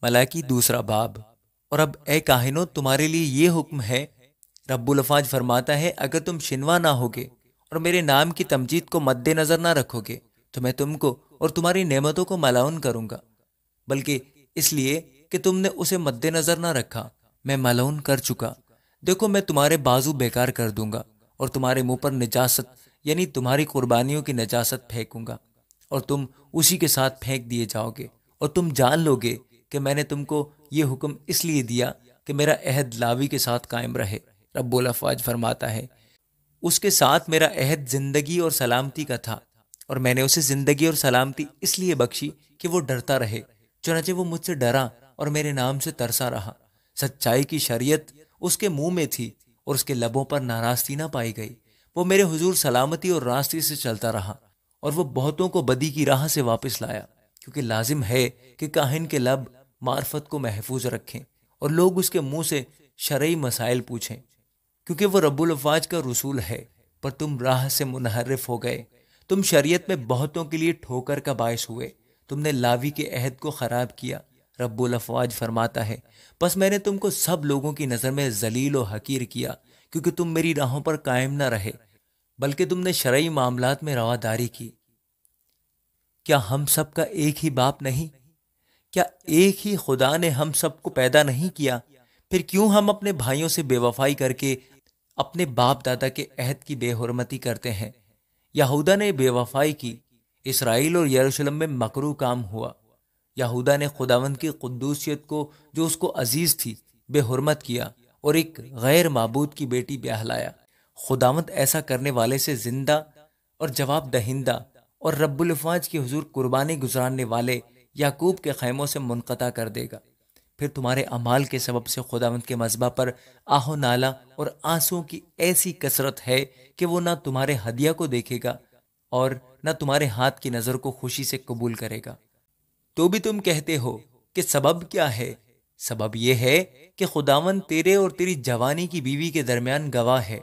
ملاکی دوسرا باب۔ اور اب اے کاہنوں، تمہارے لیے یہ حکم ہے، رب الافواج فرماتا ہے، اگر تم شنوا نہ ہوگے اور میرے نام کی تمجید کو مد نظر نہ رکھو گے تو میں تم کو اور تمہاری نعمتوں کو ملعون کروں گا، بلکہ اس لیے کہ تم نے اسے مد نظر نہ رکھا، میں ملعون کر چکا۔ دیکھو، میں تمہارے بازو بیکار کر دوں گا اور تمہارے منہ پر نجاست یعنی تمہاری قربانیوں کی نجاست پھینکوں گا، اور تم اسی کے ساتھ پھینک دیے جاؤ گے، اور تم جان لو گے کہ میں نے تم کو یہ حکم اس لیے دیا کہ میرا عہد لاوی کے ساتھ قائم رہے۔ رب الافواج فرماتا ہے، اس کے ساتھ میرا عہد زندگی اور سلامتی کا تھا، اور میں نے اسے زندگی اور سلامتی اس لیے بخشی کہ وہ ڈرتا رہے، چنانچہ وہ مجھ سے ڈرا اور میرے نام سے ترسا رہا۔ سچائی کی شریعت اس کے منہ میں تھی اور اس کے لبوں پر ناراستی نہ پائی گئی۔ وہ میرے حضور سلامتی اور راستی سے چلتا رہا، اور وہ بہتوں کو بدی کی راہ سے واپس لایا، کیونکہ لازم ہے کہ کاہن کے لب معرفت کو محفوظ رکھیں اور لوگ اس کے منہ سے شرعی مسائل پوچھیں، کیونکہ وہ رب الافواج کا رسول ہے۔ پر تم راہ سے منحرف ہو گئے، تم شریعت میں بہتوں کے لیے ٹھوکر کا باعث ہوئے، تم نے لاوی کے عہد کو خراب کیا۔ رب الافواج فرماتا ہے، پس میں نے تم کو سب لوگوں کی نظر میں ذلیل و حقیر کیا، کیونکہ تم میری راہوں پر قائم نہ رہے، بلکہ تم نے شرعی معاملات میں رواداری کی۔ کیا ہم سب کا ایک ہی باپ نہیں؟ کیا ایک ہی خدا نے ہم سب کو پیدا نہیں کیا؟ پھر کیوں ہم اپنے بھائیوں سے بے وفائی کر کے اپنے باپ دادا کے عہد کی بے حرمتی کرتے ہیں؟ یہودا نے بے وفائی کی، اسرائیل اور یروشلم میں مکروہ کام ہوا۔ یہودا نے خداوند کی قدوسیت کو جو اس کو عزیز تھی بے حرمت کیا، اور ایک غیر معبود کی بیٹی بیاہ لایا۔ خداوند ایسا کرنے والے سے زندہ اور جواب دہندہ اور رب الافواج کے حضور قربانی گزارنے والے یعقوب کے خیموں سے منقطع کر دے گا۔ پھر تمہارے اعمال کے سبب سے خداوند کے مذبح پر آہ و نالہ اور آنسوؤں کی ایسی کثرت ہے کہ وہ نہ تمہارے ہدیہ کو دیکھے گا اور نہ تمہارے ہاتھ کی نظر کو خوشی سے قبول کرے گا۔ تو بھی تم کہتے ہو کہ سبب کیا ہے؟ سبب یہ ہے کہ خداوند تیرے اور تیری جوانی کی بیوی کے درمیان گواہ ہے،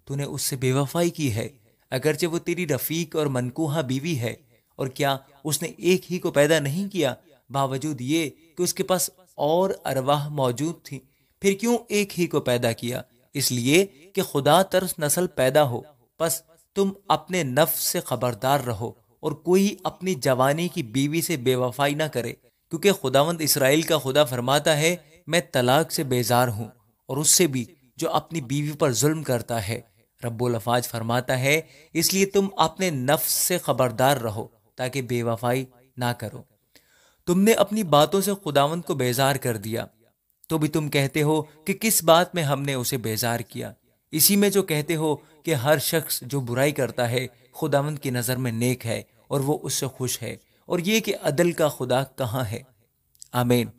تو نے اس سے بے وفائی کی ہے، اگرچہ وہ تیری رفیق اور منکوحہ بیوی ہے۔ اور کیا اس نے ایک ہی کو پیدا نہیں کیا، باوجود یہ کہ اس کے پاس اور ارواح موجود تھیں؟ پھر کیوں ایک ہی کو پیدا کیا؟ اس لیے کہ خدا ترس نسل پیدا ہو۔ پس تم اپنے نفس سے خبردار رہو اور کوئی اپنی جوانی کی بیوی سے بے وفائی نہ کرے، کیونکہ خداوند اسرائیل کا خدا فرماتا ہے، میں طلاق سے بیزار ہوں، اور اس سے بھی جو اپنی بیوی پر ظلم کرتا ہے۔ رب الافواج فرماتا ہے، اس لیے تم اپنے نفس سے خبردار رہو تاکہ بے وفائی نہ کرو۔ تم نے اپنی باتوں سے خداوند کو بیزار کر دیا، تو بھی تم کہتے ہو کہ کس بات میں ہم نے اسے بیزار کیا؟ اسی میں جو کہتے ہو کہ ہر شخص جو برائی کرتا ہے خداوند کی نظر میں نیک ہے اور وہ اس سے خوش ہے، اور یہ کہ عدل کا خدا کہاں ہے؟ آمین۔